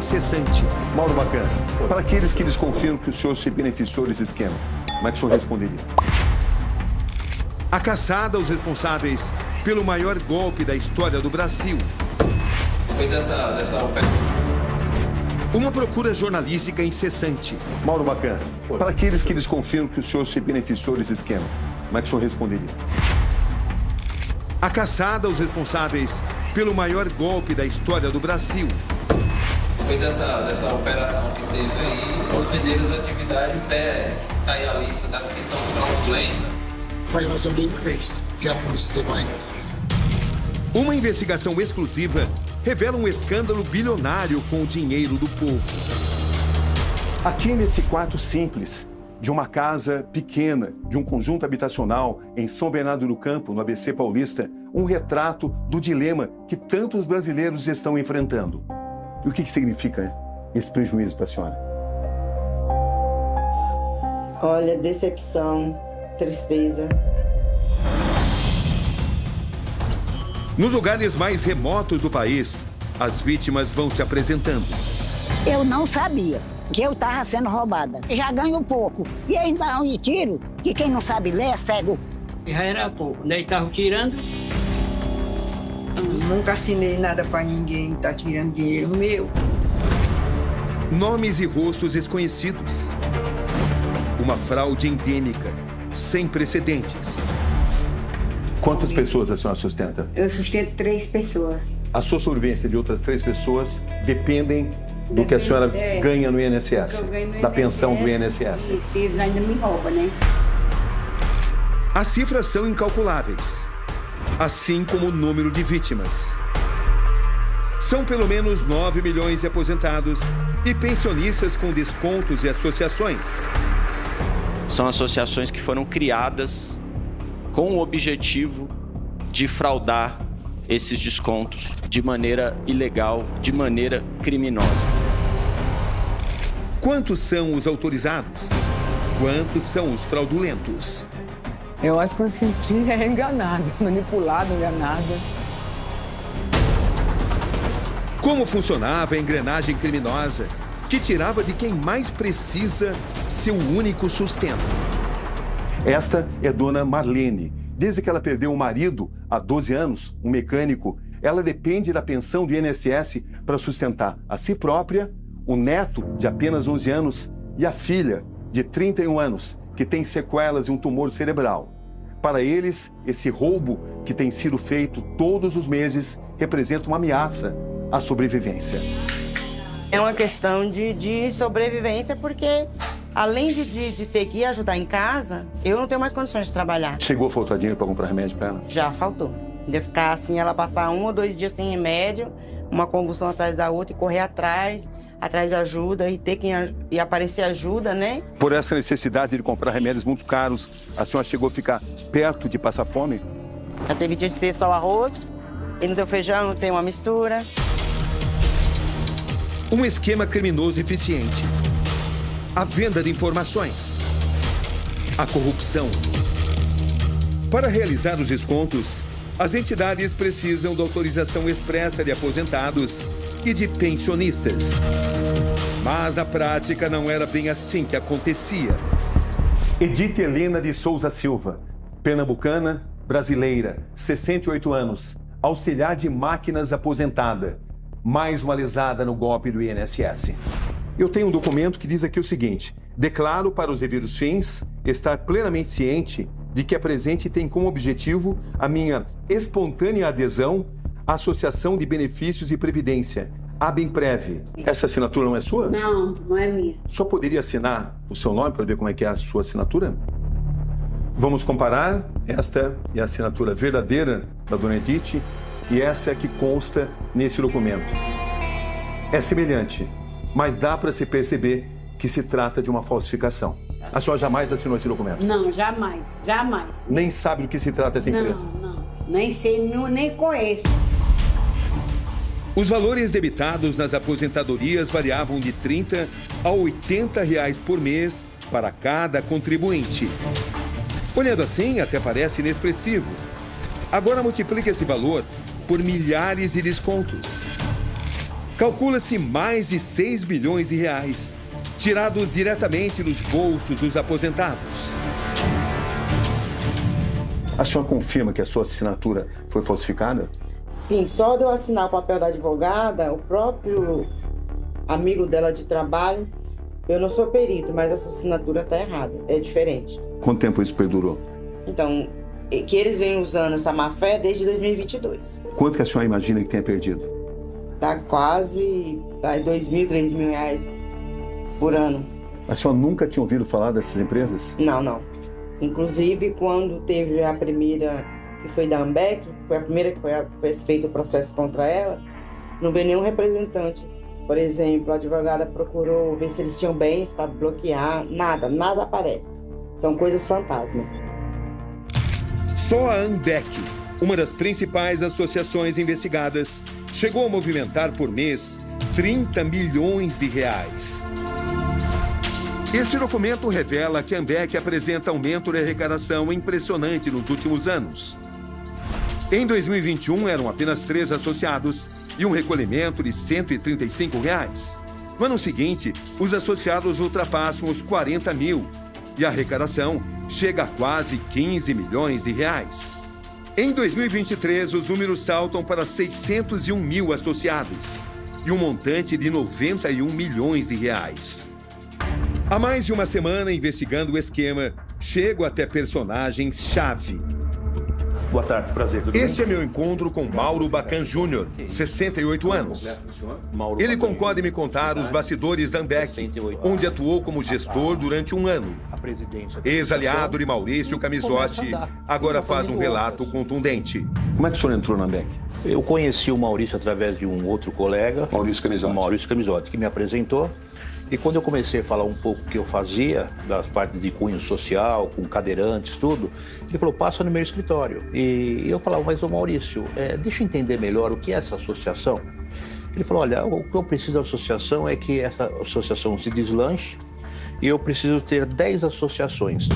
incessante. Mauro Bacana, para aqueles que desconfiam que o senhor se beneficiou desse esquema, como é que o senhor responderia? A caçada aos responsáveis pelo maior golpe da história do Brasil. Depois dessa operação. Uma procura jornalística incessante. Mauro Bacana, para aqueles que desconfiam que o senhor se beneficiou desse esquema, como é que o senhor responderia? A caçada aos responsáveis pelo maior golpe da história do Brasil. Depois dessa operação que teve aí, os vendedores da atividade até sair a lista das que são fraudulentas. Vai mais alguma vez, que a polícia tem mais. Uma investigação exclusiva revela um escândalo bilionário com o dinheiro do povo. Aqui nesse quarto simples, de uma casa pequena, de um conjunto habitacional em São Bernardo do Campo, no ABC Paulista, um retrato do dilema que tantos brasileiros estão enfrentando. E o que significa esse prejuízo para a senhora? Olha, decepção, tristeza. Nos lugares mais remotos do país, as vítimas vão se apresentando. Eu não sabia que eu estava sendo roubada. Já ganho pouco. E ainda onde tiro, que quem não sabe ler é cego. Já era pouco, daí estavam tirando. Nunca assinei nada pra ninguém, tá tirando dinheiro meu. Nomes e rostos desconhecidos. Uma fraude endêmica, sem precedentes. Quantas pessoas a senhora sustenta? Eu sustento 3 pessoas. A sua sobrevivência de outras 3 pessoas dependem do que a senhora ganha no INSS, da pensão do INSS. E eles ainda me roubam, né? As cifras são incalculáveis, assim como o número de vítimas. São pelo menos 9 milhões de aposentados e pensionistas com descontos e associações. São associações que foram criadas com o objetivo de fraudar esses descontos de maneira ilegal, de maneira criminosa. Quantos são os autorizados? Quantos são os fraudulentos? Eu acho que eu senti enganada, manipulada, enganada. Como funcionava a engrenagem criminosa que tirava de quem mais precisa seu único sustento? Esta é Dona Marlene. Desde que ela perdeu o marido há 12 anos, um mecânico, ela depende da pensão do INSS para sustentar a si própria, o neto de apenas 11 anos e a filha de 31 anos, que tem sequelas e um tumor cerebral. Para eles, esse roubo que tem sido feito todos os meses representa uma ameaça à sobrevivência. É uma questão de sobrevivência porque, além de ter que ir ajudar em casa, eu não tenho mais condições de trabalhar. Chegou a faltar dinheiro para comprar remédio para ela? Já faltou. De ficar assim, ela passar 1 ou 2 dias sem remédio, uma convulsão atrás da outra e correr atrás de ajuda e ter e aparecer ajuda, né? Por essa necessidade de comprar remédios muito caros, a senhora chegou a ficar perto de passar fome? Já teve dia de ter só o arroz, e não tem o feijão, não tem uma mistura. Um esquema criminoso eficiente. A venda de informações. A corrupção. Para realizar os descontos, as entidades precisam da autorização expressa de aposentados e de pensionistas. Mas na prática não era bem assim que acontecia. Edith Helena de Souza Silva, pernambucana, brasileira, 68 anos, auxiliar de máquinas aposentada, mais uma lesada no golpe do INSS. Eu tenho um documento que diz aqui o seguinte: declaro para os devidos fins estar plenamente ciente de que a presente tem como objetivo a minha espontânea adesão à Associação de Benefícios e Previdência, ABEMPREV. Essa assinatura não é sua? Não, não é minha. Só poderia assinar o seu nome para ver como é que é a sua assinatura? Vamos comparar. Esta é a assinatura verdadeira da Dona Edith e essa é a que consta nesse documento. É semelhante, mas dá para se perceber que se trata de uma falsificação. A senhora jamais assinou esse documento? Não, jamais, jamais. Nem sabe do que se trata essa empresa? Não, nem sei, nem conheço. Os valores debitados nas aposentadorias variavam de R$30 a R$80 por mês para cada contribuinte. Olhando assim, até parece inexpressivo. Agora multiplique esse valor por milhares de descontos. Calcula-se mais de 6 bilhões de reais, tirados diretamente dos bolsos dos aposentados. A senhora confirma que a sua assinatura foi falsificada? Sim, só de eu assinar o papel da advogada, o próprio amigo dela de trabalho, eu não sou perito, mas essa assinatura está errada, é diferente. Quanto tempo isso perdurou? Então, que eles vêm usando essa má-fé desde 2022. Quanto que a senhora imagina que tenha perdido? Tá quase R$2.000, R$3.000 por ano. A senhora nunca tinha ouvido falar dessas empresas? Não. Inclusive, quando teve a primeira, que foi da Ambec, foi a primeira que foi feito o processo contra ela, não veio nenhum representante. Por exemplo, a advogada procurou ver se eles tinham bens para bloquear, nada aparece. São coisas fantasmas. Só a Ambec, uma das principais associações investigadas, chegou a movimentar por mês 30 milhões de reais. Este documento revela que a Ambec apresenta aumento de arrecadação impressionante nos últimos anos. Em 2021, eram apenas 3 associados e um recolhimento de R$ 135. No ano seguinte, os associados ultrapassam os 40 mil e a arrecadação chega a quase 15 milhões de reais. Em 2023, os números saltam para 601 mil associados e um montante de 91 milhões de reais. Há mais de uma semana, investigando o esquema, chego até personagens-chave. Boa tarde, prazer. Este é meu encontro com Mauro Bacan Júnior, 68 anos. Ele concorda em me contar os bastidores da Ambec, onde atuou como gestor durante um ano. Ex-aliado de Maurício Camisotti, agora faz um relato contundente. Como é que o senhor entrou na Ambec? Eu conheci o Maurício através de um outro colega, Maurício Camisotti, que me apresentou. E quando eu comecei a falar um pouco o que eu fazia, das partes de cunho social, com cadeirantes, tudo, ele falou, passa no meu escritório. E eu falava, mas ô Maurício, deixa eu entender melhor o que é essa associação. Ele falou, olha, o que eu preciso da associação é que essa associação se deslanche e eu preciso ter 10 associações.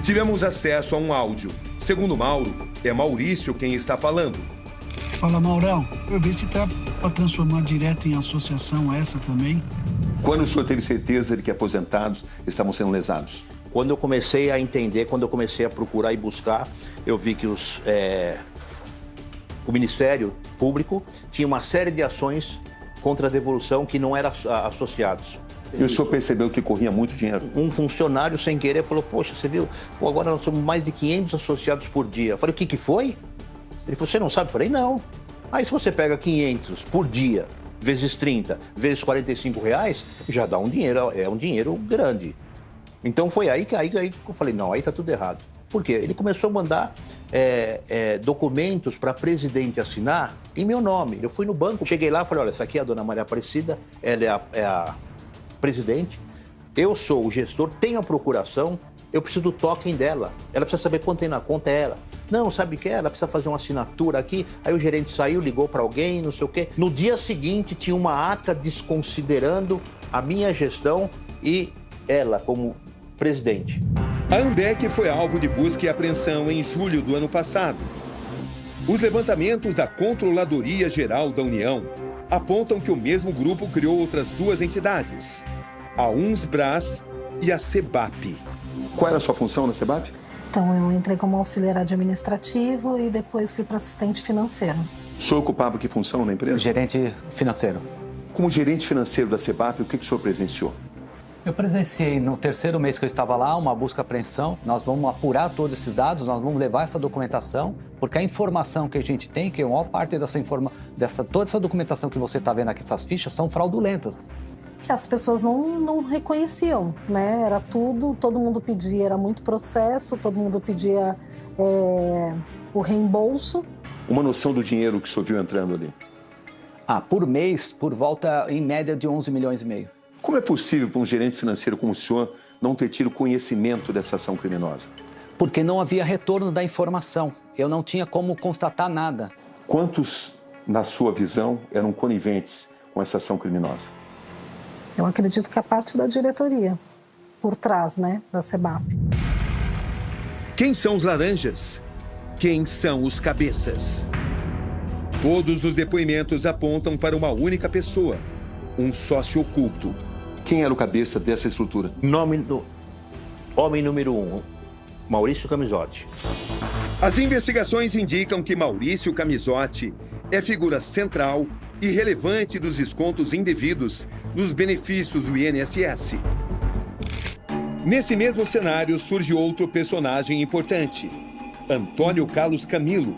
Tivemos acesso a um áudio. Segundo Mauro, é Maurício quem está falando. Fala, Maurão, eu vi se tá para transformar direto em associação essa também. Quando o senhor teve certeza de que aposentados estavam sendo lesados? Quando eu comecei a entender, quando eu comecei a procurar e buscar, eu vi que o Ministério Público tinha uma série de ações contra a devolução que não eram associados. E o senhor percebeu que corria muito dinheiro? Um funcionário, sem querer, falou, poxa, você viu? Pô, agora nós somos mais de 500 associados por dia. Eu falei, o que foi? Ele falou, você não sabe? Eu falei, não. Aí se você pega 500 por dia, vezes 30, vezes R$45, já dá um dinheiro, é um dinheiro grande. Então foi aí que eu falei, não, aí tá tudo errado. Por quê? Ele começou a mandar documentos para presidente assinar em meu nome. Eu fui no banco, cheguei lá e falei, olha, essa aqui é a dona Maria Aparecida, ela é a presidente, eu sou o gestor, tenho a procuração, eu preciso do token dela. Ela precisa saber quanto tem na conta, é ela. Não, sabe o que é? Ela precisa fazer uma assinatura aqui. Aí o gerente saiu, ligou para alguém, não sei o quê. No dia seguinte, tinha uma ata desconsiderando a minha gestão e ela como presidente. A Ambec foi alvo de busca e apreensão em julho do ano passado. Os levantamentos da Controladoria Geral da União apontam que o mesmo grupo criou outras 2 entidades, a Unsbras e a CEBAP. Qual era a sua função na CEBAP? Então, eu entrei como auxiliar administrativo e depois fui para assistente financeiro. O senhor ocupava que função na empresa? Gerente financeiro. Como gerente financeiro da CEBAP, o que o senhor presenciou? Eu presenciei no 3º mês que eu estava lá uma busca e apreensão. Nós vamos apurar todos esses dados, nós vamos levar essa documentação, porque a informação que a gente tem, que a maior parte toda essa documentação que você está vendo aqui, essas fichas, são fraudulentas. Que as pessoas não reconheciam, né? Era tudo, todo mundo pedia, era muito processo, todo mundo pedia o reembolso. Uma noção do dinheiro que o senhor viu entrando ali? Por mês, por volta, em média, de 11 milhões e meio. Como é possível para um gerente financeiro como o senhor não ter tido conhecimento dessa ação criminosa? Porque não havia retorno da informação. Eu não tinha como constatar nada. Quantos, na sua visão, eram coniventes com essa ação criminosa? Eu acredito que a parte da diretoria, por trás, né, da CEBAP. Quem são os laranjas? Quem são os cabeças? Todos os depoimentos apontam para uma única pessoa, um sócio oculto. Quem era o cabeça dessa estrutura? Nome do homem número 1, Maurício Camisotti. As investigações indicam que Maurício Camisotti é figura central e relevante dos descontos indevidos nos benefícios do INSS. Nesse mesmo cenário surge outro personagem importante, Antônio Carlos Camilo,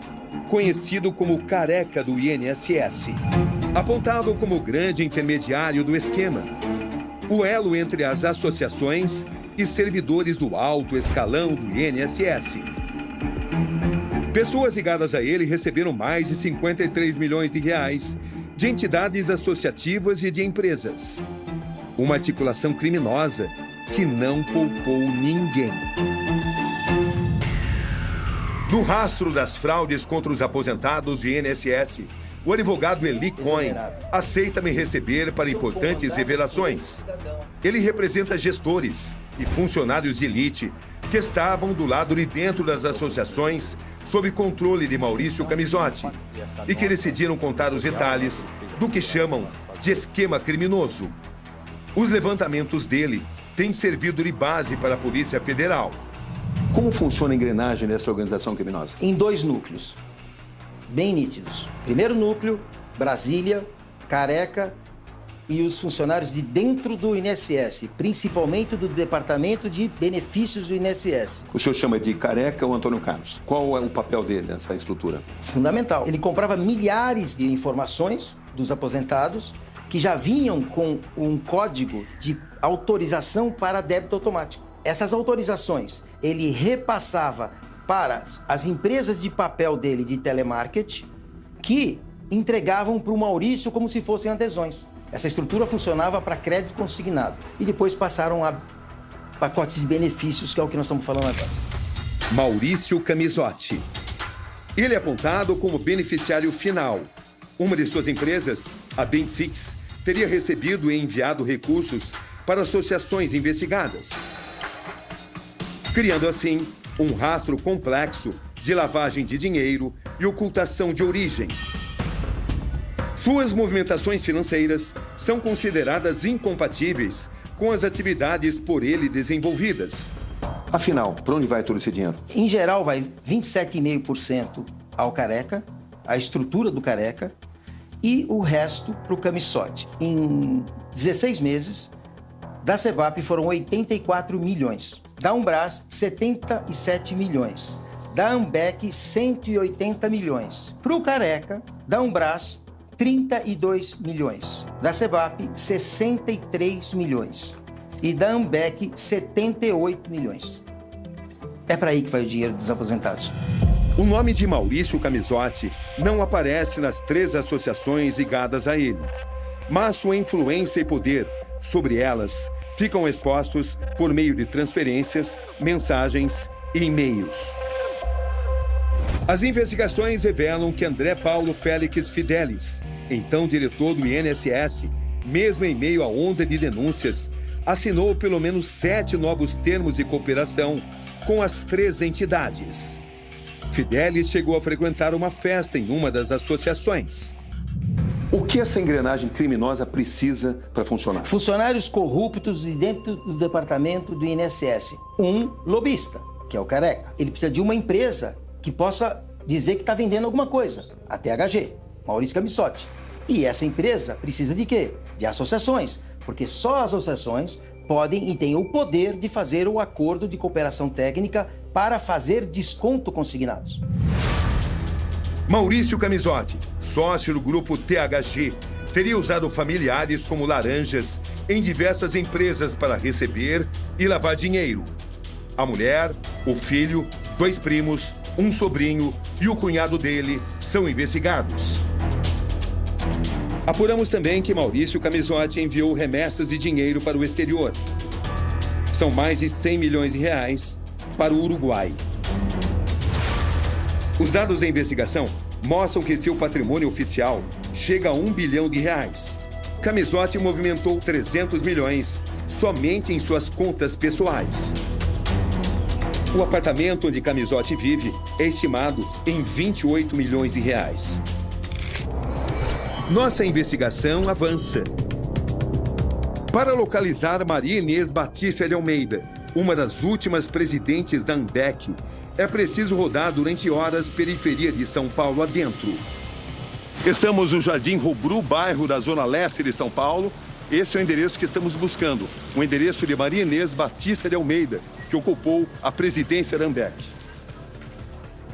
conhecido como Careca do INSS, apontado como grande intermediário do esquema, o elo entre as associações e servidores do alto escalão do INSS. Pessoas ligadas a ele receberam mais de 53 milhões de reais de entidades associativas e de empresas. Uma articulação criminosa que não poupou ninguém. No rastro das fraudes contra os aposentados do INSS, o advogado Eli Cohen aceita me receber para importantes revelações. Ele representa gestores e funcionários de elite que estavam do lado de dentro das associações sob controle de Maurício Camisotti e que decidiram contar os detalhes do que chamam de esquema criminoso. Os levantamentos dele têm servido de base para a Polícia Federal. Como funciona a engrenagem dessa organização criminosa? Em 2 núcleos, bem nítidos. Primeiro núcleo, Brasília, Careca e os funcionários de dentro do INSS, principalmente do Departamento de Benefícios do INSS. O senhor chama de Careca ou Antônio Carlos? Qual é o papel dele nessa estrutura? Fundamental. Ele comprava milhares de informações dos aposentados que já vinham com um código de autorização para débito automático. Essas autorizações ele repassava para as empresas de papel dele de telemarketing que entregavam para o Maurício como se fossem adesões. Essa estrutura funcionava para crédito consignado e depois passaram a pacotes de benefícios, que é o que nós estamos falando agora. Maurício Camisotti. Ele é apontado como beneficiário final. Uma de suas empresas, a Benfix, teria recebido e enviado recursos para associações investigadas, criando assim um rastro complexo de lavagem de dinheiro e ocultação de origem. Suas movimentações financeiras são consideradas incompatíveis com as atividades por ele desenvolvidas. Afinal, para onde vai todo esse dinheiro? Em geral, vai 27,5% ao Careca, a estrutura do Careca, e o resto para o Camisotti. Em 16 meses, da CEBAP foram 84 milhões. Da Umbrás, 77 milhões. Da Ambec, 180 milhões. Para o Careca, da Umbrás, 32 milhões. Da CEBAP, 63 milhões. E da Ambec, 78 milhões. É para aí que vai o dinheiro dos aposentados. O nome de Maurício Camisotti não aparece nas 3 associações ligadas a ele, mas sua influência e poder sobre elas ficam expostos por meio de transferências, mensagens e e-mails. As investigações revelam que André Paulo Félix Fidelis, então diretor do INSS, mesmo em meio à onda de denúncias, assinou pelo menos 7 novos termos de cooperação com as 3 entidades. Fidelis chegou a frequentar uma festa em uma das associações. O que essa engrenagem criminosa precisa para funcionar? Funcionários corruptos de dentro do departamento do INSS. Um lobista, que é o Careca. Ele precisa de uma empresa que possa dizer que está vendendo alguma coisa. A THG, Maurício Camisotti. E essa empresa precisa de quê? De associações. Porque só as associações podem e têm o poder de fazer o acordo de cooperação técnica para fazer desconto consignados. Maurício Camisotti, sócio do grupo THG, teria usado familiares como laranjas em diversas empresas para receber e lavar dinheiro. A mulher, o filho, 2 primos, um sobrinho e o cunhado dele são investigados. Apuramos também que Maurício Camisotti enviou remessas de dinheiro para o exterior. São mais de 100 milhões de reais para o Uruguai. Os dados da investigação mostram que seu patrimônio oficial chega a 1 bilhão de reais. Camisotti movimentou 300 milhões somente em suas contas pessoais. O apartamento onde Camisotti vive é estimado em 28 milhões de reais. Nossa investigação avança. Para localizar Maria Inês Batista de Almeida, uma das últimas presidentes da AMBEC, é preciso rodar durante horas periferia de São Paulo adentro. Estamos no Jardim Rubru, bairro da Zona Leste de São Paulo. Esse é o endereço que estamos buscando, o endereço de Maria Inês Batista de Almeida, que ocupou a presidência da AMBEC.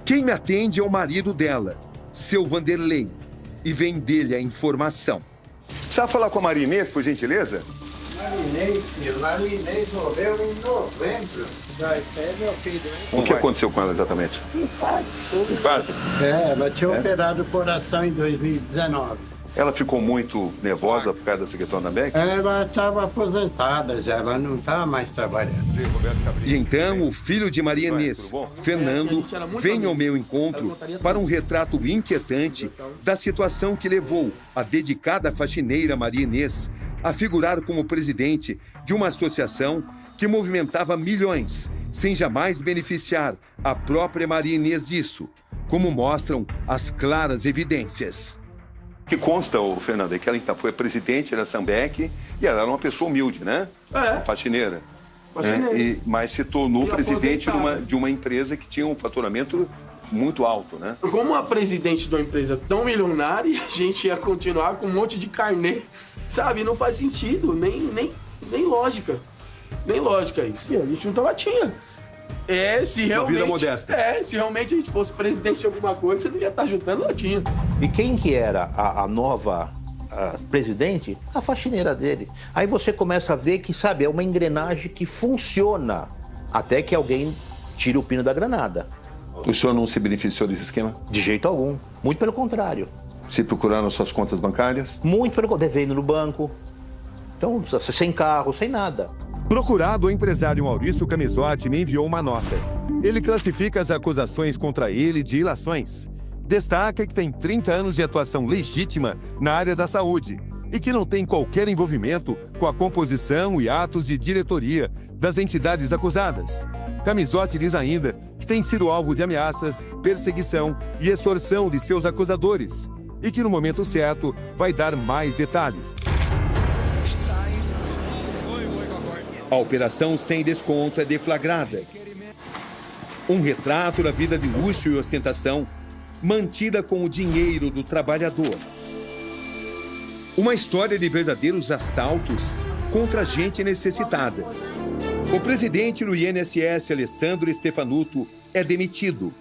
Quem me atende é o marido dela, seu Vanderlei, e vem dele a informação. Precisa falar com a Maria Inês, por gentileza? Maria Inês morreu em novembro. Meu filho, hein? O que aconteceu com ela exatamente? Infarto? Ela tinha operado o coração em 2019. Ela ficou muito nervosa por causa dessa questão da AMBEC? Ela estava aposentada já, ela não estava mais trabalhando. E então o filho de Maria Inês, Fernando, vem ao meu encontro para um retrato inquietante da situação que levou a dedicada faxineira Maria Inês a figurar como presidente de uma associação que movimentava milhões, sem jamais beneficiar a própria Maria Inês disso, como mostram as claras evidências. O que consta, Fernando, é que ela foi presidente da AMBEC e ela era uma pessoa humilde, né? Uma faxineira. Mas se tornou presidente de uma empresa que tinha um faturamento muito alto, né? Como a presidente de uma empresa tão milionária, a gente ia continuar com um monte de carnê, sabe? Não faz sentido, nem lógica. Nem lógica isso. E a gente não tinha. Se realmente... Vida modesta. Se realmente a gente fosse presidente de alguma coisa, você não ia estar juntando latinha. E quem que era a nova presidente? A faxineira dele. Aí você começa a ver que, sabe, é uma engrenagem que funciona até que alguém tire o pino da granada. O senhor não se beneficiou desse esquema? De jeito algum. Muito pelo contrário. Se procuraram suas contas bancárias? Muito pelo contrário. Devendo no banco. Então, sem carro, sem nada. Procurado, o empresário Maurício Camisotti me enviou uma nota. Ele classifica as acusações contra ele de ilações. Destaca que tem 30 anos de atuação legítima na área da saúde e que não tem qualquer envolvimento com a composição e atos de diretoria das entidades acusadas. Camisotti diz ainda que tem sido alvo de ameaças, perseguição e extorsão de seus acusadores e que no momento certo vai dar mais detalhes. A operação sem desconto é deflagrada. Um retrato da vida de luxo e ostentação, mantida com o dinheiro do trabalhador. Uma história de verdadeiros assaltos contra gente necessitada. O presidente do INSS, Alessandro Stefanuto, é demitido.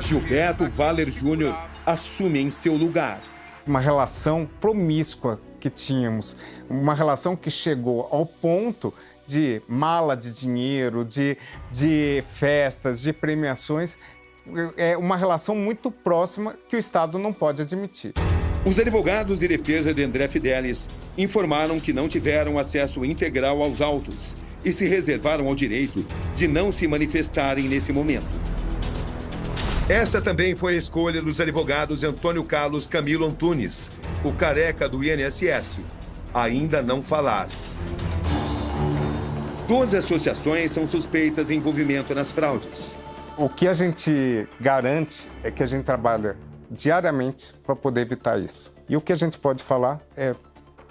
Gilberto Valer Júnior assume em seu lugar. Uma relação promíscua que tínhamos, uma relação que chegou ao ponto de mala de dinheiro, de festas, de premiações, é uma relação muito próxima que o Estado não pode admitir. Os advogados de defesa de André Fidelis informaram que não tiveram acesso integral aos autos e se reservaram ao direito de não se manifestarem nesse momento. Essa também foi a escolha dos advogados Antônio Carlos Camilo Antunes, o careca do INSS. Ainda não falar. 12 associações são suspeitas em envolvimento nas fraudes. O que a gente garante é que a gente trabalha diariamente para poder evitar isso. E o que a gente pode falar é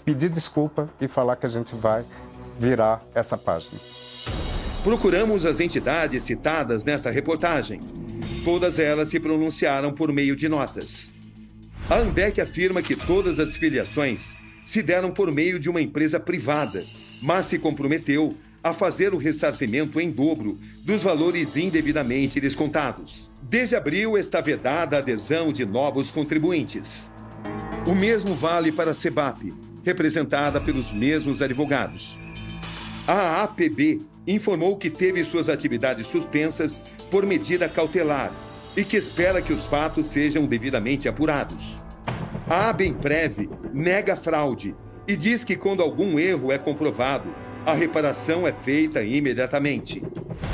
pedir desculpa e falar que a gente vai virar essa página. Procuramos as entidades citadas nesta reportagem. Todas elas se pronunciaram por meio de notas. A AMBEC afirma que todas as filiações se deram por meio de uma empresa privada, mas se comprometeu a fazer o ressarcimento em dobro dos valores indevidamente descontados. Desde abril está vedada a adesão de novos contribuintes. O mesmo vale para a CEBAP, representada pelos mesmos advogados. A APB informou que teve suas atividades suspensas por medida cautelar e que espera que os fatos sejam devidamente apurados. A ABEMPREV nega a fraude e diz que quando algum erro é comprovado, a reparação é feita imediatamente.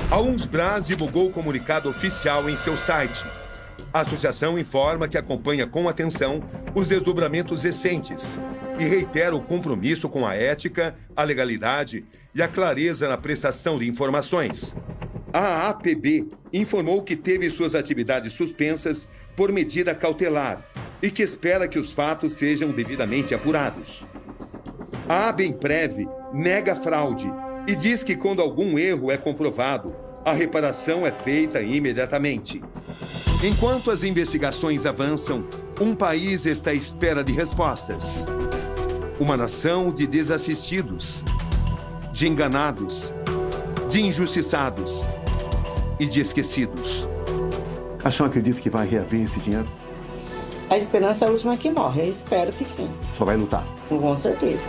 A Unsbras divulgou o comunicado oficial em seu site. A associação informa que acompanha com atenção os desdobramentos recentes e reitera o compromisso com a ética, a legalidade e a clareza na prestação de informações. A APB informou que teve suas atividades suspensas por medida cautelar e que espera que os fatos sejam devidamente apurados. A ABEMPREV nega fraude e diz que quando algum erro é comprovado, a reparação é feita imediatamente. Enquanto as investigações avançam, um país está à espera de respostas. Uma nação de desassistidos, de enganados, de injustiçados e de esquecidos. A senhora acredita que vai reaver esse dinheiro? A esperança é a última que morre. Eu espero que sim. Só vai lutar? Com certeza.